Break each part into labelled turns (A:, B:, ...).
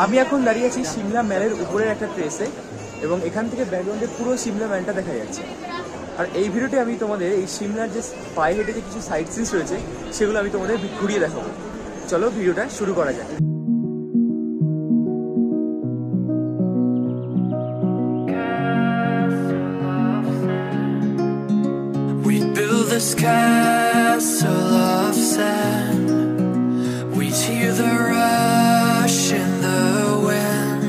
A: আমি এখন দাঁড়িয়ে আছি সিমলা ম্যালের উপরের একটা ট্রেসে এবং এখান থেকে ব্যাকগ্রাউন্ডে পুরো সিমলা ম্যালটা দেখা যাচ্ছে। আর এই ভিডিওতে আমি তোমাদের এই সিমলার যে পায়ে হেঁটে যে কিছু সাইট সিনস রয়েছে সেগুলো আমি তোমাদের ঘুরিয়ে দেখাবো। চলো ভিডিওটা শুরু করা যাক।
B: This castle of sand, we'd hear the rush in the wind.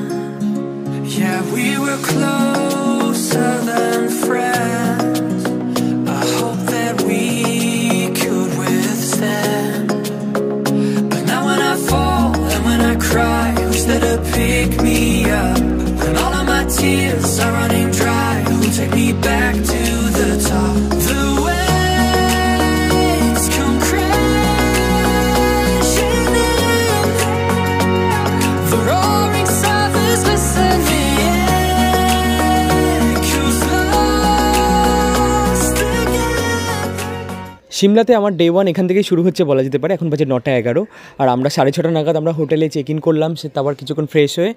B: Yeah, we were closer than friends. I hope that we could withstand. But now when I fall and when I cry, wish that it'd pick me up. When all of my tears are running dry, who'll take me back to the top? The way
A: সিমলাতে আমার day 1 এখান থেকেই শুরু হচ্ছে বলা যেতে পারে। এখন বাজে 9:11 আর আমরা 6:30 নাগাদ আমরা হোটেলে চেক ইন করলাম। সে তারপর কিছুক্ষণ ফ্রেশ হয়ে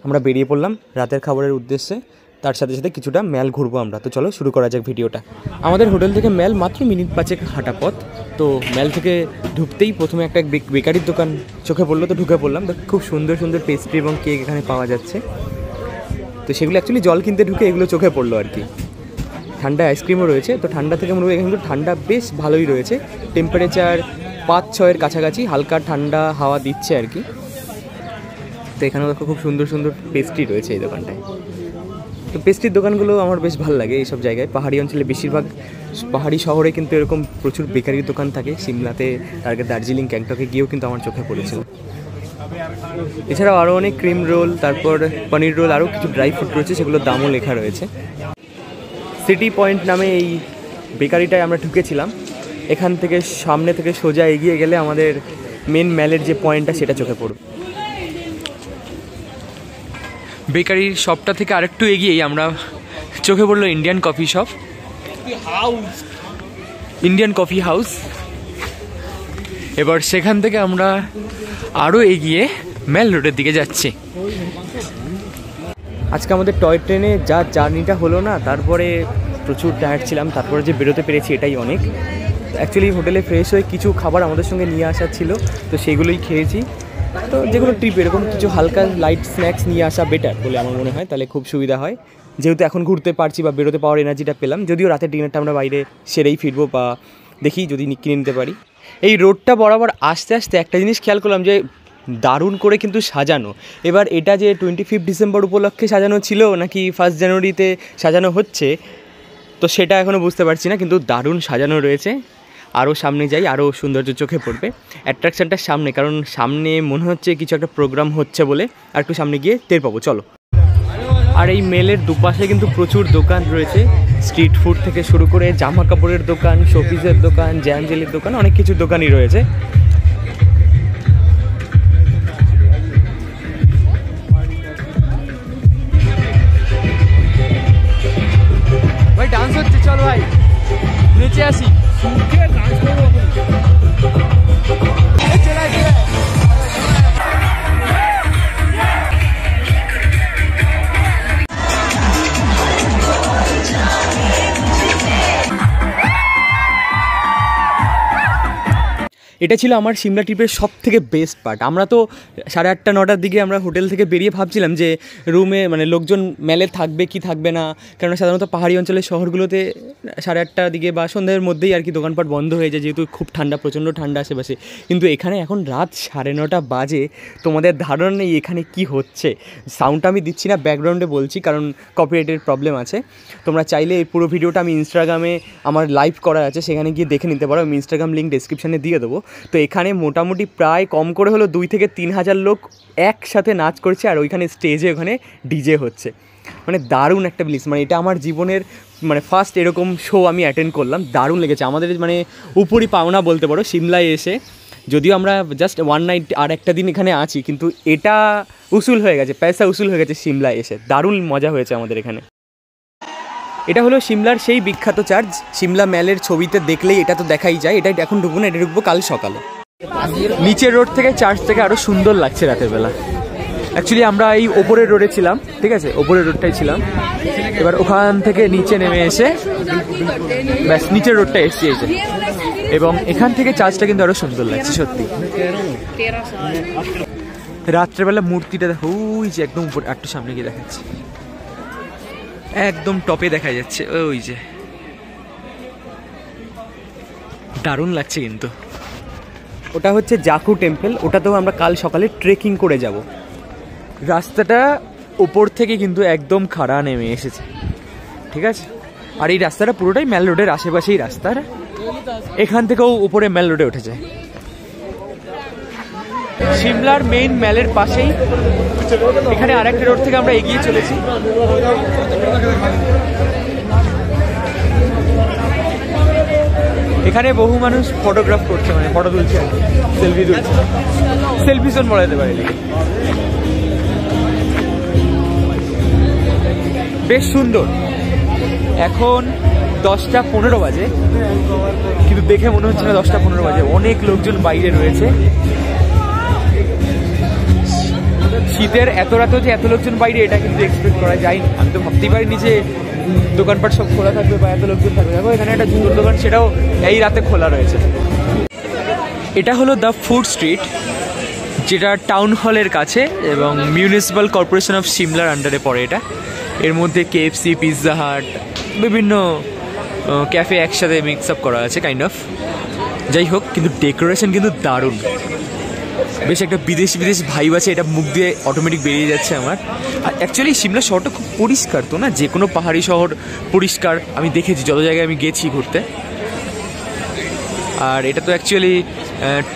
A: আমরা বেরিয়ে পড়লাম রাতের খাবারের উদ্দেশ্যে। তার সাথে সাথে কিছুটা ম্যাল ঘুরবো আমরা। তো চলো শুরু করা যাক ভিডিওটা। আমাদের হোটেল থেকে ম্যাল মাত্র মিনিট 5 হাঁটা পথ। তো ম্যাল থেকে ঢুকতেই প্রথমে একটা বেকারির দোকান চোখে পড়লো, তো ঢুকে পড়লাম। তো খুব সুন্দর সুন্দর পেস্ট্রি এবং কেক এখানে পাওয়া যাচ্ছে। তো সেগুলো অ্যাকচুয়ালি জল কিনতে ঢুকে এগুলো চোখে পড়লো আর কি। ঠান্ডা আইসক্রিমও রয়েছে। তো ঠান্ডা থেকে মনে হয় এখানে ঠান্ডা বেশ ভালোই রয়েছে, টেম্পারেচার 5-6 কাছাকাছি, হালকা ঠান্ডা হাওয়া দিচ্ছে আর কি। তো এখানেও দেখো খুব সুন্দর সুন্দর পেস্ট্রি রয়েছে এই দোকানটায়। তো পেস্ট্রির দোকানগুলো আমার বেশ ভালো লাগে এইসব জায়গায়। পাহাড়ি অঞ্চলে বেশিরভাগ পাহাড়ি শহরে কিন্তু এরকম প্রচুর বেকারির দোকান থাকে। সিমলাতে তার আগে দার্জিলিং গ্যাংটকে গিয়েও কিন্তু আমার চোখে পড়েছিল। এছাড়াও আরও অনেক ক্রিম রোল, তারপর পনির রোল, আরও কিছু ড্রাই ফ্রুট রয়েছে, সেগুলোর দামও লেখা রয়েছে। সিটি পয়েন্ট নামে এই বেকারিটায় আমরা ঢুকেছিলাম। এখান থেকে সামনে থেকে সোজা এগিয়ে গেলে আমাদের মেন ম্যালের যে পয়েন্টটা সেটা চোখে পড়বে। বেকারির শপটা থেকে আরেকটু এগিয়েই আমরা চোখে পড়লো Indian coffee shop, Indian coffee house. এবার সেখান থেকে আমরা আরও এগিয়ে ম্যাল রোডের দিকে যাচ্ছি। আজকে আমাদের টয় ট্রেনে যা জার্নিটা হলো না, তারপরে প্রচুর টায়ার্ড ছিলাম, তারপরে যে বেরোতে পেরেছি এটাই অনেক। অ্যাকচুয়ালি হোটেলে ফ্রেশ হয়ে কিছু খাবার আমাদের সঙ্গে নিয়ে আসা ছিল, তো সেগুলোই খেয়েছি। তো যেগুলো ট্রিপ এরকম কিছু হালকা লাইট স্ন্যাক্স নিয়ে আসা বেটার বলে আমার মনে হয়, তাহলে খুব সুবিধা হয়। যেহেতু এখন ঘুরতে পারছি বা বেরোতে পাওয়ার এনার্জিটা পেলাম, যদিও রাতের ডিনারটা আমরা বাইরে সেরেই ফিরবো বা দেখি যদি কিনে নিতে পারি। এই রোডটা বরাবর আস্তে আস্তে একটা জিনিস খেয়াল করলাম যে দারুণ করে কিন্তু সাজানো। এবার এটা যে 25 ডিসেম্বর উপলক্ষে সাজানো ছিল নাকি 1 জানুয়ারিতে সাজানো হচ্ছে, তো সেটা এখনও বুঝতে পারছি না, কিন্তু দারুণ সাজানো রয়েছে। আরও সামনে যাই, আরও সৌন্দর্য চোখে পড়বে অ্যাট্রাকশানটার সামনে, কারণ সামনে মনে হচ্ছে কিছু একটা প্রোগ্রাম হচ্ছে বলে। আর একটু সামনে গিয়ে টের পাবো, চলো। আর এই মেলের দুপাশে কিন্তু প্রচুর দোকান রয়েছে, স্ট্রিট ফুড থেকে শুরু করে জামা কাপড়ের দোকান, শোপিসের দোকান, জ্যাম জেলির দোকান, অনেক কিছু দোকানই রয়েছে। ভাই ডান্স হচ্ছে, চল ভাই নিচে আসি। এটা ছিল আমার সিমলা ট্রিপের সব থেকে বেস্ট পার্ট। আমরা তো 8:30-9টার দিকে আমরা হোটেল থেকে বেরিয়ে ভাবছিলাম যে রুমে মানে লোকজন মেলে থাকবে কি থাকবে না, কারণ সাধারণত পাহাড়ি অঞ্চলের শহরগুলোতে 8:30টার দিকে বা সন্ধ্যের মধ্যেই আর কি দোকানপাট বন্ধ হয়ে যায়, যেহেতু খুব ঠান্ডা, প্রচণ্ড ঠান্ডা আশেপাশে। কিন্তু এখানে এখন রাত 9:30 বাজে, তোমাদের ধারণা নেই এখানে কি হচ্ছে। সাউন্ডটা আমি দিচ্ছি না, ব্যাকগ্রাউন্ডে বলছি, কারণ কপিরাইটের প্রবলেম আছে। তোমরা চাইলে এই পুরো ভিডিওটা আমি ইনস্টাগ্রামে আমার লাইভ করা আছে, সেখানে গিয়ে দেখে নিতে পারো। আমি ইনস্টাগ্রাম লিঙ্ক ডেসক্রিপশানে দিয়ে দেবো। তো এখানে মোটামুটি প্রায় কম করে হলো 2 থেকে 3 হাজার লোক একসাথে নাচ করছে, আর ওইখানে স্টেজে ওখানে ডিজে হচ্ছে। মানে দারুণ একটা ব্লিস, মানে এটা আমার জীবনের মানে ফার্স্ট এরকম শো আমি অ্যাটেন্ড করলাম। দারুণ লেগেছে, আমাদের মানে উপরই পাওনা বলতে পারো সিমলায় এসে। যদিও আমরা জাস্ট 1 নাইট আর একটা দিন এখানে আছি, কিন্তু এটা উসুল হয়ে গেছে, পয়সা উসুল হয়ে গেছে সিমলায় এসে। দারুণ মজা হয়েছে আমাদের এখানে। এটা হলো সিমলার সেই বিখ্যাত চার্চ, সিমলা ম্যালের ছবিতে দেখলেই এটা তো দেখাই যায়। এটা এখন ঢুকবো না, এটা ঢুকবো কাল সকালে। নিচের রোড থেকে চার্চ থেকে আরও সুন্দর লাগছে রাতের বেলা। অ্যাকচুয়ালি আমরা এই ওপরের রোডে ছিলাম, ঠিক আছে, ওপরের রোডটাই ছিলাম। এবার ওখান থেকে নিচে নেমে এসে ব্যাস নিচের রোডটা এসছি এসে, এবং এখান থেকে চার্চটা কিন্তু আরো সুন্দর লাগছে সত্যি। রাত্রেবেলা মূর্তিটা দেখো, ওই যে একদম উপরে, একটু সামনে গিয়ে দেখাচ্ছি, একদম টপে দেখা যাচ্ছে, ওই যে দারুণ লাগছে কিন্তু। ওটা হচ্ছে জাকু টেম্পল, ওটাতেও আমরা কাল সকালে ট্রেকিং করে যাব। রাস্তাটা ওপর থেকে কিন্তু একদম খাড়া নেমে এসেছে, ঠিক আছে। আর এই রাস্তাটা পুরোটাই মেল রোডের আশেপাশেই রাস্তা, এখান থেকেও উপরে মেল রোডে উঠে যায়। সিমলার মেইন মেলের পাশেই এখানে আরেকটা রোড থেকে আমরা এগিয়ে চলেছি। এখানে বহু মানুষ ফটোগ্রাফ করছে, মানে ফটো তুলছে, সেলফি তুলছে, সেলফি জোন বলা যেতে পারে। বেশ সুন্দর। এখন 10:15 বাজে, কিন্তু দেখে মনে হচ্ছে না 10:15 বাজে, অনেক লোকজন বাইরে রয়েছে। শীতের এত রাতেও যে এত লোকজন বাইরে, এটা কিন্তু এক্সপেক্ট করা যায়নি। আমি তো ভাবতেই পারিনি যে দোকানপাট সব খোলা থাকবে বা এত লোকজন থাকবে। দেখো এখানে একটা জুতোর দোকান, সেটাও এই রাতে খোলা রয়েছে। এটা হলো দ্য ফুড স্ট্রিট, যেটা টাউন হলের কাছে এবং মিউনিসিপ্যাল কর্পোরেশন অফ সিমলার আন্ডারে পড়ে এটা। এর মধ্যে KFC, পিৎজা হাট, বিভিন্ন ক্যাফে একসাথে মিক্স আপ করা আছে কাইন্ড অফ। যাই হোক, কিন্তু ডেকোরেশন কিন্তু দারুণ, বেশ একটা বিদেশি ভাইব আছে, এটা মুখ দিয়ে অটোমেটিক বেরিয়ে যাচ্ছে আমার। আর অ্যাকচুয়ালি সিমলা শহরটা খুব পরিষ্কার, তো না, যে কোনো পাহাড়ি শহর পরিষ্কার, আমি দেখেছি যত জায়গায় আমি গেছি ঘুরতে। আর এটা তো অ্যাকচুয়ালি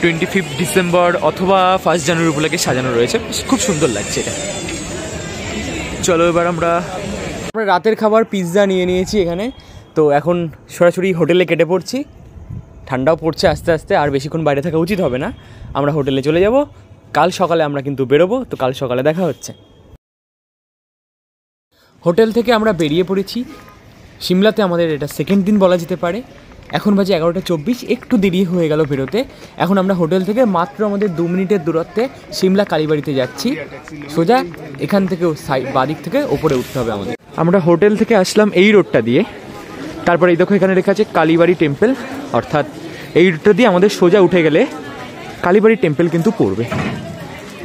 A: 25 ডিসেম্বর অথবা 1 জানুয়ারি উপলক্ষে সাজানো রয়েছে, খুব সুন্দর লাগছে এটা। চলো এবার আমরা রাতের খাবার পিৎজা নিয়ে নিয়েছি এখানে, তো এখন সরাসরি হোটেলে কেটে পড়ছি। ঠান্ডাও পড়ছে আস্তে আস্তে, আর বেশিক্ষণ বাইরে থাকা উচিত হবে না, আমরা হোটেলে চলে যাব। কাল সকালে আমরা কিন্তু বেরোবো, তো কাল সকালে দেখা হচ্ছে। হোটেল থেকে আমরা বেরিয়ে পড়েছি। সিমলাতে আমাদের এটা সেকেন্ড দিন বলা যেতে পারে। এখন বাজে 11:24, একটু দেরি হয়ে গেল বেরোতে। এখন আমরা হোটেল থেকে মাত্র আমাদের 2 মিনিটের দূরত্বে সিমলা কালীবাড়িতে যাচ্ছি। সোজা এখান থেকে বাদিক থেকে ওপরে উঠতে হবে আমাদের। আমরা হোটেল থেকে আসলাম এই রোডটা দিয়ে, তারপরে এই দেখো এখানে লেখা আছে কালীবাড়ি টেম্পল, অর্থাৎ এই রোডটা দিয়ে আমাদের সোজা উঠে গেলে কালীবাড়ি টেম্পল কিন্তু পড়বে।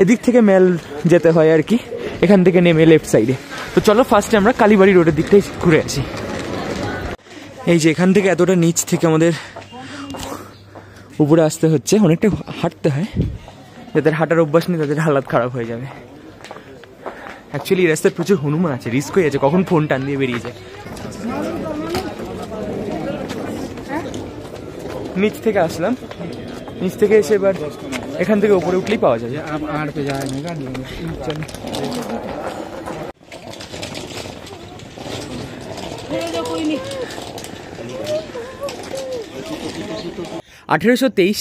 A: এদিক থেকে মেল যেতে হয় আর কি, এখান থেকে নেমে লেফট সাইডে। তো চলো ফার্স্টে আমরা কালীবাড়ি রোডের দিকটাই ঘুরে আসি। এই যে এখান থেকে এতটা নিচ থেকে আমাদের উপরে আসতে হচ্ছে, অনেকটা হাঁটতে হয়। যাদের হাঁটার অভ্যাস নেই তাদের হালাত খারাপ হয়ে যাবে। অ্যাকচুয়ালি এই রাস্তায় প্রচুর হনুমান আছে, রিস্ক হয়ে যাচ্ছে, কখন ফোন টান দিয়ে বেরিয়ে যায়। নিচ থেকে আসলাম, নিচ থেকে এসে এবার এখান থেকে উপরে উঠলেই পাওয়া যাবে।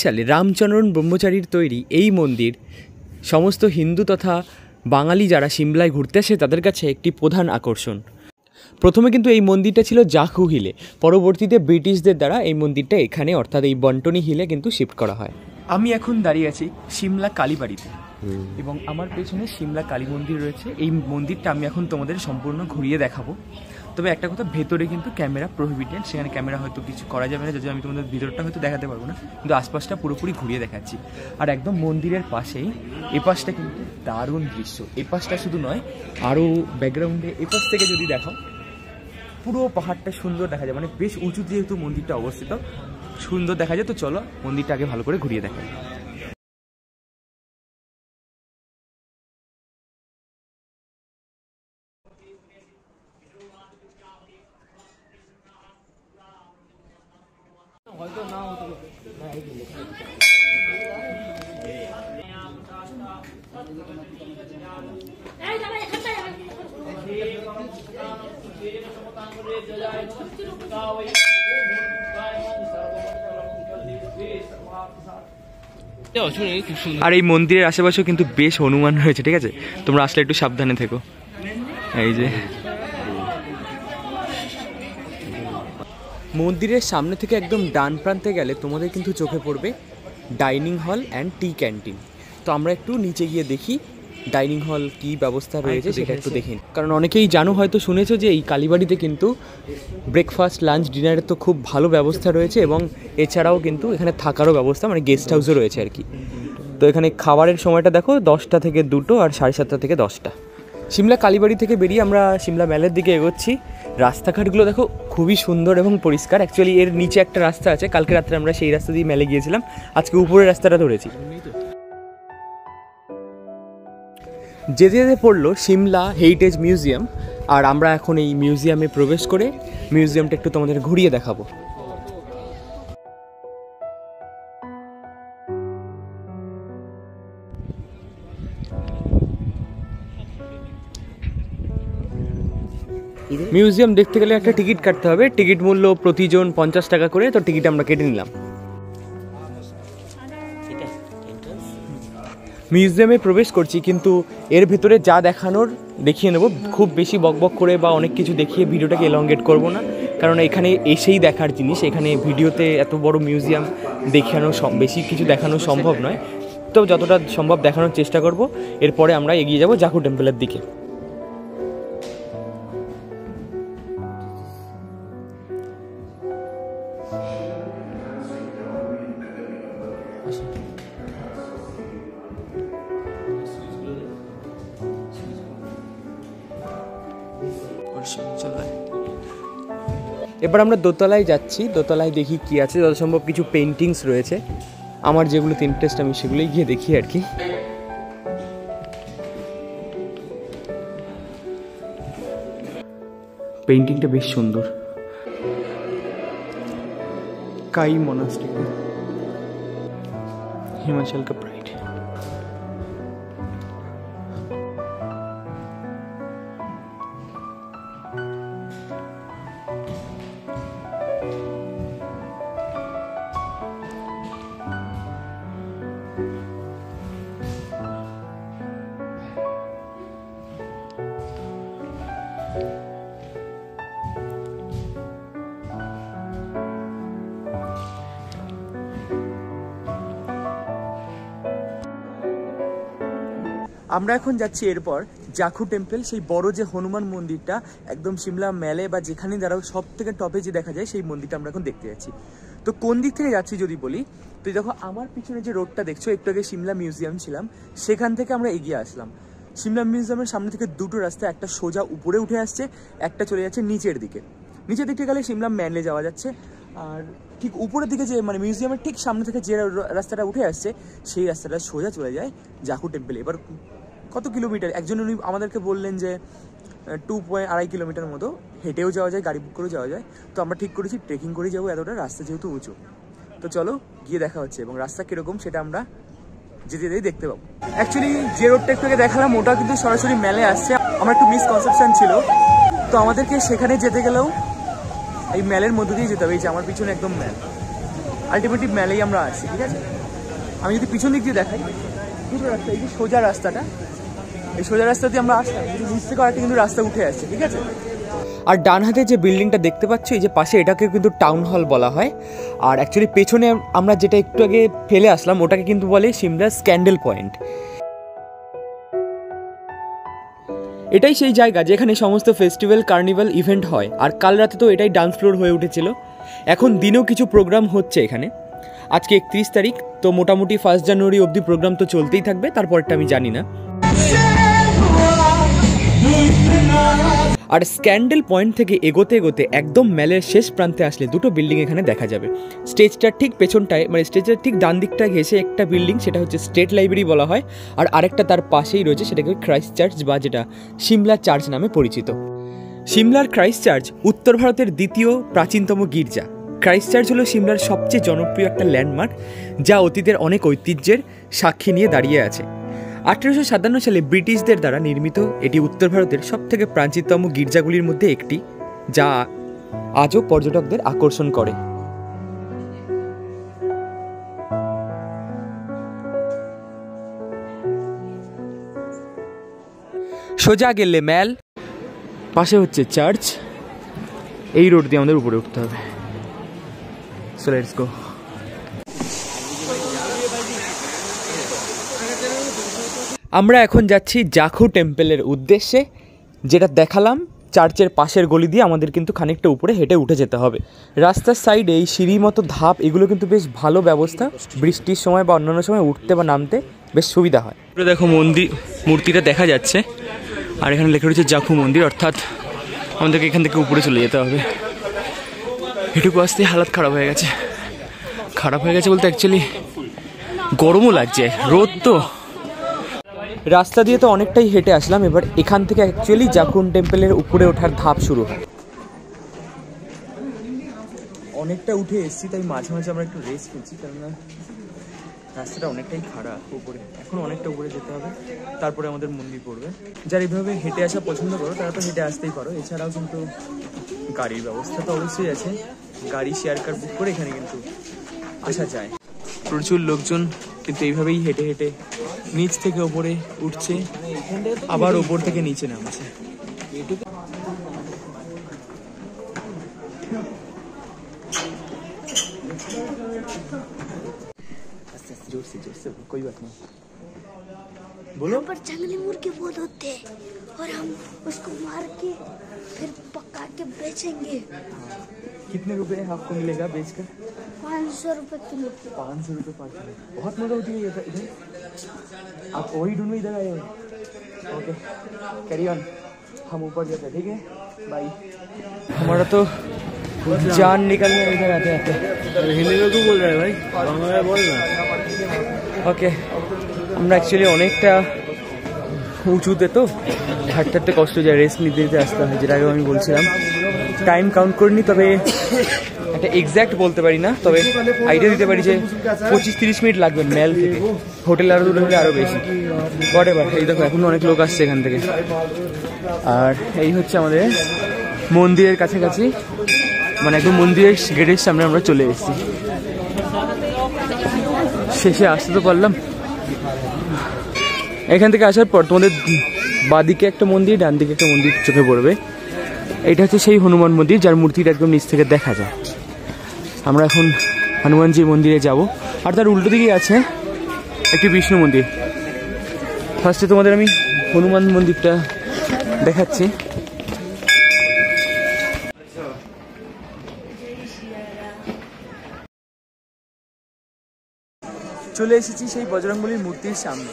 A: সালে রামচন্দ্রন ব্রহ্মচারীর তৈরি এই মন্দির সমস্ত হিন্দু তথা বাঙালি যারা সিমলায় ঘুরতে আসে তাদের কাছে একটি প্রধান আকর্ষণ। প্রথমে কিন্তু এই মন্দিরটা ছিল জাখু হিলে, পরবর্তীতে ব্রিটিশদের দ্বারা এই মন্দিরটা এখানে অর্থাৎ এই বন্টনি হিলে কিন্তু শিফট করা হয়। আমি এখন দাঁড়িয়ে আছি সিমলা কালীবাড়িতে এবং আমার পেছনে সিমলা কালী মন্দির রয়েছে। এই মন্দিরটা আমি এখন তোমাদের সম্পূর্ণ ঘুরিয়ে দেখাবো। তবে একটা কথা, ভেতরে কিন্তু ক্যামেরা প্রোহিবিটেড, সেখানে ক্যামেরা হয়তো কিছু করা যাবে না, যদি আমি তোমাদের ভিতরটা হয়তো দেখাতে পারবো না, কিন্তু আশপাশটা পুরোপুরি ঘুরিয়ে দেখাচ্ছি। আর একদম মন্দিরের পাশেই এপাশটা কিন্তু দারুণ দৃশ্য। এপাশটা শুধু নয়, আরও ব্যাকগ্রাউন্ডে এপাশ থেকে যদি দেখাও পুরো পাহাড়টা সুন্দর দেখা যায়, মানে বেশ উঁচু যেহেতু মন্দিরটা অবস্থিত, সুন্দর দেখা যায়। তো চলো মন্দিরটা আগে ভালো করে ঘুরিয়ে দেখাই। আর এই মন্দিরের আশেপাশেও কিন্তু বেশ হনুমান রয়েছে, ঠিক আছে, তোমরা আসলে একটু সাবধানে থেকো। এই যে মন্দিরের সামনে থেকে একদম ডান প্রান্তে গেলে তোমাদের কিন্তু চোখে পড়বে dining hall and T canteen. তো আমরা একটু নিচে গিয়ে দেখি ডাইনিং হল কী ব্যবস্থা রয়েছে সেটা একটু দেখে, কারণ অনেকেই জানো হয়তো শুনেছো যে এই কালীবাড়িতে কিন্তু ব্রেকফাস্ট লাঞ্চ ডিনারের তো খুব ভালো ব্যবস্থা রয়েছে, এবং এছাড়াও কিন্তু এখানে থাকারও ব্যবস্থা, মানে গেস্ট হাউসও রয়েছে আর কি। তো এখানে খাবারের সময়টা দেখো 10টা থেকে 2টো আর 7:30 থেকে 10টা। সিমলা কালীবাড়ি থেকে বেরিয়ে আমরা সিমলা ম্যালের দিকে এগোচ্ছি। রাস্তাঘাটগুলো দেখো খুবই সুন্দর এবং পরিষ্কার। অ্যাকচুয়ালি এর নিচে একটা রাস্তা আছে, কালকে রাত্রে আমরা সেই রাস্তা দিয়ে ম্যালে গিয়েছিলাম, আজকে উপরের রাস্তাটা ধরেছি। যেতে যেতে পড়লো সিমলা হেরিটেজ মিউজিয়াম, আর আমরা এখন এই মিউজিয়ামে প্রবেশ করে মিউজিয়ামটা একটু তোমাদের ঘুরিয়ে দেখাবো। মিউজিয়াম দেখতে গেলে একটা টিকিট কাটতে হবে, টিকিট মূল্য প্রতিজন 50 টাকা করে। তো টিকিট আমরা কেটে নিলাম। মিউজিয়ামে প্রবেশ করছি, কিন্তু এর ভেতরে যা দেখানোর দেখিয়ে নেব, খুব বেশি বকবক করে বা অনেক কিছু দেখিয়ে ভিডিওটাকে এলংগেট করব না, কারণ এখানে এসেই দেখার জিনিস। এখানে ভিডিওতে এত বড় মিউজিয়াম দেখানো বেশি কিছু দেখানো সম্ভব নয়, তো যতটা সম্ভব দেখানোর চেষ্টা করব। এরপরে আমরা এগিয়ে যাব জাখু টেম্পলের দিকে। এবার আমরা দোতলায় যাচ্ছি, দোতলায় দেখি কি আছে। যত সম্ভব কিছু পেন্টিংস রয়েছে, আমার যেগুলোতে ইন্টারেস্ট আমি সেগুলোই গিয়ে দেখি আর কি। পেন্টিংটা বেশ সুন্দর। কাই মনাস্ট্রি, হিমাচল কা প্রাইড। আমরা এখন যাচ্ছি এরপর জাখু টেম্পল, সেই বড় যে হনুমান মন্দিরটা একদম সিমলা ম্যালে বা যেখানে দাঁড়াও সব থেকে টপে যে দেখা যায় সেই মন্দিরটা আমরা এখন দেখতে যাচ্ছি। তো কোন দিক থেকে যাচ্ছি যদি বলি, তো দেখো আমার পিছনে যে রোডটা দেখছো, একটু আগে সিমলা মিউজিয়াম ছিলাম, সেখান থেকে আমরা এগিয়ে আসলাম। সিমলা মিউজিয়ামের সামনে থেকে দুটো রাস্তা, একটা সোজা উপরে উঠে আসছে, একটা চলে যাচ্ছে নিচের দিকে। নিচের দিকটা গেলে সিমলা ম্যালে যাওয়া যাচ্ছে, আর ঠিক উপরের দিকে যে মানে মিউজিয়ামের ঠিক সামনে থেকে যে রাস্তাটা উঠে আসছে সেই রাস্তাটা সোজা চলে যায় জাখু টেম্পলে। এবার কত কিলোমিটার, একজন উনি আমাদেরকে বললেন যে 2.5 কিলোমিটার মতো, হেঁটেও যাওয়া যায়, গাড়ি বুক করেও যাওয়া যায়। তো আমরা ঠিক করেছি ট্রেকিং করে যাবো, এতটা রাস্তা যেহেতু উঁচু। তো চলো গিয়ে দেখা হচ্ছে, এবং রাস্তা কীরকম সেটা আমরা যেতে যেতেই দেখতে পাবো। অ্যাকচুয়ালি যে রোডটা একটু আগে দেখালাম ওটা কিন্তু সরাসরি ম্যালে আসছে, আমার একটু মিসকনসেপশন ছিল। তো আমাদেরকে সেখানে যেতে গেলেও এই ম্যালের মধ্য দিয়ে যেতে হবে। এই যে আমার পিছনে একদম ম্যাল, আলটিমেটলি ম্যালেই আমরা আসছি, ঠিক আছে। আমি যদি পিছন দিক দিয়ে দেখাই, দুটো রাস্তা, এই যে সোজা রাস্তাটা, এই সোজা রাস্তা দিয়ে আমরা আসলাম, কিন্তু নিচ থেকে আরেকটা কিন্তু রাস্তা উঠে আসছে, ঠিক আছে। আর ডান হাতে যে বিল্ডিংটা দেখতে পাচ্ছ এই যে পাশে, এটাকে কিন্তু টাউন হল বলা হয়। আর অ্যাকচুয়ালি পেছনে আমরা যেটা একটু আগে ফেলে আসলাম ওটাকে কিন্তু বলে সিমলা স্ক্যান্ডেল পয়েন্ট। এটাই সেই জায়গা যেখানে সমস্ত ফেস্টিভ্যাল, কার্নিভাল ইভেন্ট হয়। আর কাল রাতে তো এটাই ডান্স ফ্লোর হয়ে উঠেছিল। এখন দিনেও কিছু প্রোগ্রাম হচ্ছে এখানে। আজকে 31 তারিখ, তো মোটামুটি 1 জানুয়ারি অবধি প্রোগ্রাম তো চলতেই থাকবে, তারপরটা আমি জানি না। আর স্ক্যান্ডেল পয়েন্ট থেকে এগোতে এগোতে একদম ম্যালের শেষ প্রান্তে আসলে দুটো বিল্ডিং এখানে দেখা যাবে। স্টেজটার ঠিক পেছনটায়, মানে স্টেজের ঠিক ডান দিকটা ঘেঁষে একটা বিল্ডিং, সেটা হচ্ছে স্টেট লাইব্রেরি বলা হয়। আর আরেকটা তার পাশেই রয়েছে, সেটাকে ক্রাইস্ট চার্চ বা যেটা সিমলা চার্চ নামে পরিচিত। সিমলার ক্রাইস্ট চার্চ উত্তর ভারতের দ্বিতীয় প্রাচীনতম গির্জা। ক্রাইস্ট চার্চ হলো সিমলার সবচেয়ে জনপ্রিয় একটা ল্যান্ডমার্ক, যা অতীতের অনেক ঐতিহ্যের সাক্ষী নিয়ে দাঁড়িয়ে আছে। 1857 সালে ব্রিটিশদের দ্বারা নির্মিত এটি উত্তর ভারতের সবথেকে প্রাচীনতম গির্জাগুলির মধ্যে একটি, যা আজও পর্যটকদের আকর্ষণ করে। সোজা গেলে ম্যাল, পাশে হচ্ছে চার্চ, এই রোড দিয়ে আমাদের উপরে উঠতে হবে। So let's go. আমরা এখন যাচ্ছি জাখু টেম্পলের উদ্দেশ্যে, যেটা দেখালাম চার্চের পাশের গলি দিয়ে আমাদের কিন্তু খানিকটা উপরে হেঁটে উঠে যেতে হবে। রাস্তার সাইডে এই সিঁড়ি মতো ধাপ, এগুলো কিন্তু বেশ ভালো ব্যবস্থা, বৃষ্টির সময় বা অন্যান্য সময় উঠতে বা নামতে বেশ সুবিধা হয়। দেখো মূর্তিটা দেখা যাচ্ছে, আর এখানে লেখা রয়েছে জাখু মন্দির, অর্থাৎ আমাদেরকে এখান থেকে উপরে চলে যেতে হবে। এটুকু আসতে হালাত খারাপ হয়ে গেছে বলতে অ্যাকচুয়ালি গরমও লাগছে, রোদ তো। রাস্তা দিয়ে তো অনেকটাই হেঁটে আসলাম, এবার এখান থেকে অ্যাকচুয়ালি জাখু টেম্পলের উপরে ওঠার ধাপ শুরু হয়। অনেকটা উঠে এসেছি, তাই মাঝে মাঝে আমরা একটু রেস্ট নিচ্ছি, কেননা রাস্তাটা অনেকটাই খারাপ উপরে, এখন অনেকটা উপরে যেতে হবে, তারপরে আমাদের মন্দির পড়বে। যারা এইভাবে হেঁটে আসা পছন্দ করো তারা তো হেঁটে আসতেই পারো, এছাড়াও কিন্তু গাড়ির ব্যবস্থা তো অবশ্যই আছে, গাড়ি শেয়ার কার বুক করে এখানে কিন্তু আসা যায়। প্রচুর লোকজন কিন্তু এইভাবেই হেঁটে হেঁটে নিচ থেকে ওপরে উঠছে, আবার ওপর থেকে নিচে নামছে। जोर से कोई बात नहीं, बोलो।
C: पर जंगली मुर्गे बहुत होते हैं और हम उसको मार के फिर पका के बेचेंगे।
A: कितने रुपए आपको मिलेगा बेचकर?
C: 500 रुपए किलो।
A: 500 रुपये पर किलो, बहुत मजा होती है इधर। आप वही ढूंढो, इधर आए हो। ओके कैरी ऑन, हम ऊपर जाते हैं, ठीक है, बाय। हमारा तो जान निकल गया इधर आते आते। हिंदी में क्यों बोल रहा है भाई, बांग्ला में बोल ना। ওকে, আমরা অ্যাকচুয়ালি অনেকটা উঁচুতে তো হাঁটতে হাঁটতে কষ্ট যায়, রেস্ট নিতে নিতে আসতে হয়, যেটা আগে আমি বলছিলাম। টাইম কাউন্ট করিনি, তবে একটা এক্স্যাক্ট বলতে পারি না, তবে আইডিয়া দিতে পারি যে 25-30 মিনিট লাগবে ম্যাল থেকে। হোটেল আরও দূরে হলে আরও বেশি, হোয়াট এভার। এই দেখো এখনও অনেক লোক আসছে এখান থেকে। আর এই হচ্ছে আমাদের মন্দিরের কাছাকাছি, মানে একদম মন্দিরের গেটের সামনে আমরা চলে এসেছি। শেষে আসতে তো পারলাম। এখান থেকে আসার পর তোমাদের বাঁদিকে একটা মন্দির, ডান দিকে একটা মন্দির চোখে পড়বে। এটা হচ্ছে সেই হনুমান মন্দির, যার মূর্তিটা একদম নিচ থেকে দেখা যায়। আমরা এখন হনুমানজির মন্দিরে যাব, আর তার উল্টো দিকেই আছে একটি বিষ্ণু মন্দির। ফার্স্টে তোমাদের আমি হনুমান মন্দিরটা দেখাচ্ছি। চলে এসেছি সেই বজরংবলীর মূর্তির সামনে।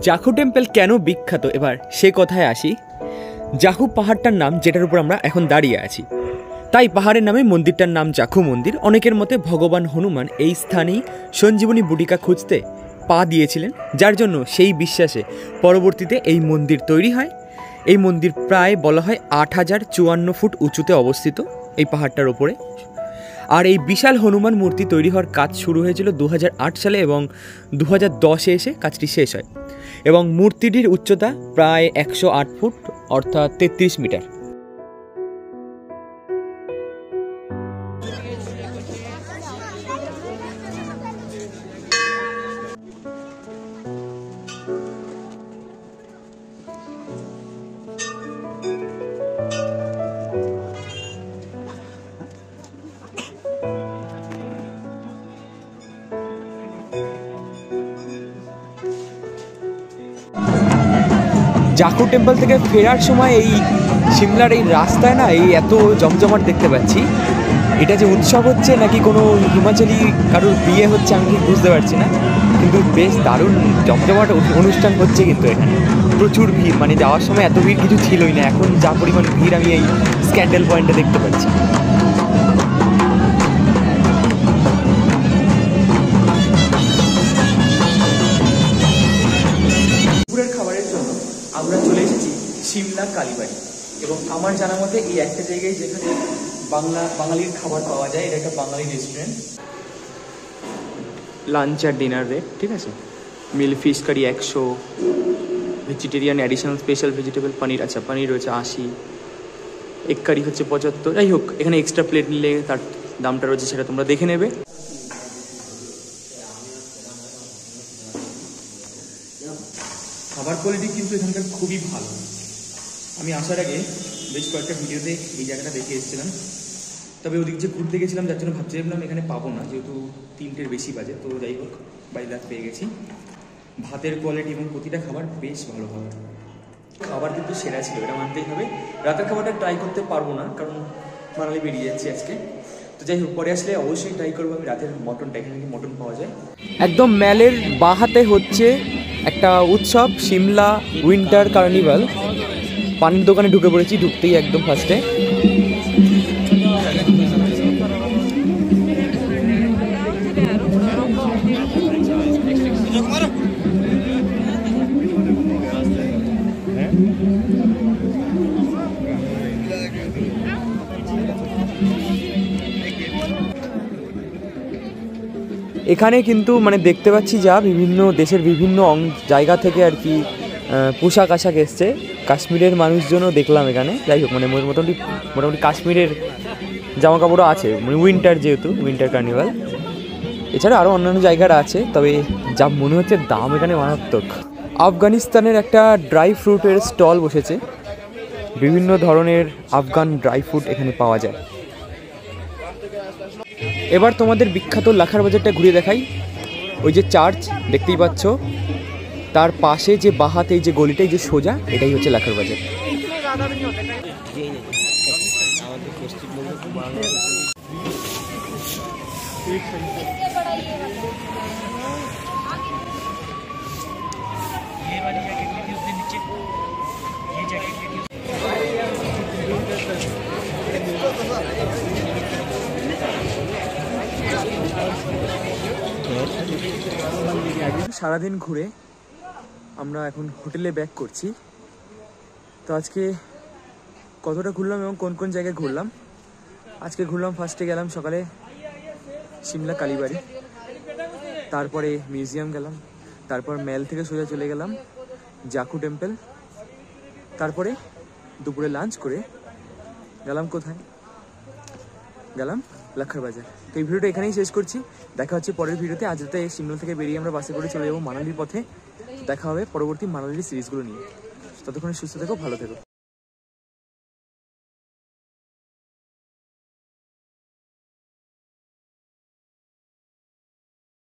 A: জাখু টেম্পল কেন বিখ্যাত, এবার সে কথায় আসি। জাখু পাহাড়টার নাম, যেটার উপর আমরা এখন দাঁড়িয়ে আছি, তাই পাহাড়ের নামে মন্দিরটার নাম জাখু মন্দির। অনেকের মতে ভগবান হনুমান এই স্থানেই সঞ্জীবনী বুটিকা খুঁজতে পা দিয়েছিলেন, যার জন্য সেই বিশ্বাসে পরবর্তীতে এই মন্দির তৈরি হয়। এই মন্দির প্রায় বলা হয় 8054 ফুট উঁচুতে অবস্থিত এই পাহাড়টার ওপরে। আর এই বিশাল হনুমান মূর্তি তৈরি হওয়ার কাজ শুরু হয়েছিল 2008 সালে, এবং 2010-এ এসে কাজটি শেষ হয়। এবং মূর্তিটির উচ্চতা প্রায় 108 ফুট, অর্থাৎ 33 মিটার। জাখু টেম্পল থেকে ফেরার সময় এই সিমলার এই রাস্তায় না এই এত জমজমাট দেখতে পাচ্ছি। এটা যে উৎসব হচ্ছে নাকি কোনো হিমাচলি কারোর বিয়ে হচ্ছে আমি ঠিক বুঝতে পারছি না, কিন্তু বেশ দারুণ জমজমাট অনুষ্ঠান হচ্ছে কিন্তু এখানে। প্রচুর ভিড়, মানে যাওয়ার সময় এত ভিড় কিছু ছিলই না, এখন যা পরিমাণ ভিড় আমি এই স্ক্যান্ডেল পয়েন্টে দেখতে পাচ্ছি। আমরা চলে এসেছি সিমলা কালীবাড়ি, এবং আমার জানা মতে এই একটা জায়গায় যেখানে বাঙালির খাবার পাওয়া যায়, এটা একটা বাঙালি রেস্টুরেন্ট। লাঞ্চ আর ডিনার রেট ঠিক আছে, meal fish curry 100, vegetarian additional special vegetable paneer, আচ্ছা পনির রয়েছে 80, এগ কারি হচ্ছে 75। যাই হোক, এখানে এক্সট্রা প্লেট নিলে তার দামটা রয়েছে, সেটা তোমরা দেখে নেবে। খাবার কোয়ালিটি কিন্তু এখানকার খুবই ভালো। আমি আসার আগে বেশ কয়েকটা ভিডিওতে এই জায়গাটা দেখে এসেছিলাম, তবে ওদিক যে ঘুরতে গেছিলাম যার জন্য ভাবছিলাম এখানে পাবো না, যেহেতু 3টের বেশি বাজে। তো যাই হোক, বাই লাক পেয়ে গেছি। ভাতের কোয়ালিটি এবং প্রতিটা খাবার বেশ ভালো খাবার। খাবার কিন্তু সেরা ছিল, এটা মানতেই হবে। রাতের খাবারটা ট্রাই করতে পারবো না, কারণ মানালি বেরিয়ে যাচ্ছি আজকে। তো যাই হোক, পরে আসলে অবশ্যই ট্রাই করবো আমি রাতের মটনটা। এখানে কি মটন পাওয়া যায়। একদম ম্যালের বাহাতে হচ্ছে একটা উৎসব, সিমলা উইন্টার কার্নিভাল। পানির দোকানে ঢুকে পড়েছি, ঢুকতেই একদম ফার্স্টে এখানে কিন্তু মানে দেখতে পাচ্ছি যা বিভিন্ন দেশের বিভিন্ন জায়গা থেকে আর কি পোশাক আশাক এসছে। কাশ্মীরের মানুষজনও দেখলাম এখানে। যাই হোক, মানে মোটামুটি কাশ্মীরের জামা কাপড়ও আছে, মানে উইন্টার, যেহেতু উইন্টার কার্নিভাল। এছাড়া আরও অন্যান্য জায়গার আছে, তবে যা মনে হচ্ছে দাম এখানে মারাত্মক। আফগানিস্তানের একটা ড্রাই ফ্রুটের স্টল বসেছে, বিভিন্ন ধরনের আফগান ড্রাই ফ্রুট এখানে পাওয়া যায়। এবার তোমাদের বিখ্যাত লাখার বাজারটা ঘুরে দেখাই। ওই যে চার্চ দেখতেই পাচ্ছ, তার পাশে যে বাহাতে এই যে গলিটাই যে সোজা, এটাই হচ্ছে লাখার বাজার। সারাদিন ঘুরে আমরা এখন হোটেলে ব্যাক করছি। তো আজকে কতটা ঘুরলাম এবং কোন কোন জায়গায় ঘুরলাম। আজকে ঘুরলাম, ফার্স্টে গেলাম সকালে সিমলা কালীবাড়ি, তারপরে মিউজিয়াম গেলাম, তারপর মেল থেকে সোজা চলে গেলাম জাকু টেম্পল, তারপরে দুপুরে লাঞ্চ করে গেলাম কোথায়, গেলাম লাখার বাজার। তো এই ভিডিওটা এখানেই শেষ করছি, দেখা হচ্ছে পরের ভিডিওতে। আজ রাতে সিমলা থেকে বেরিয়ে আমরা বাসে করে চলে যাবো মানালির পথে। দেখা হবে পরবর্তী মানালির সিরিজগুলো নিয়ে। ততক্ষণে সুস্থ থেকো, ভালো থেকো।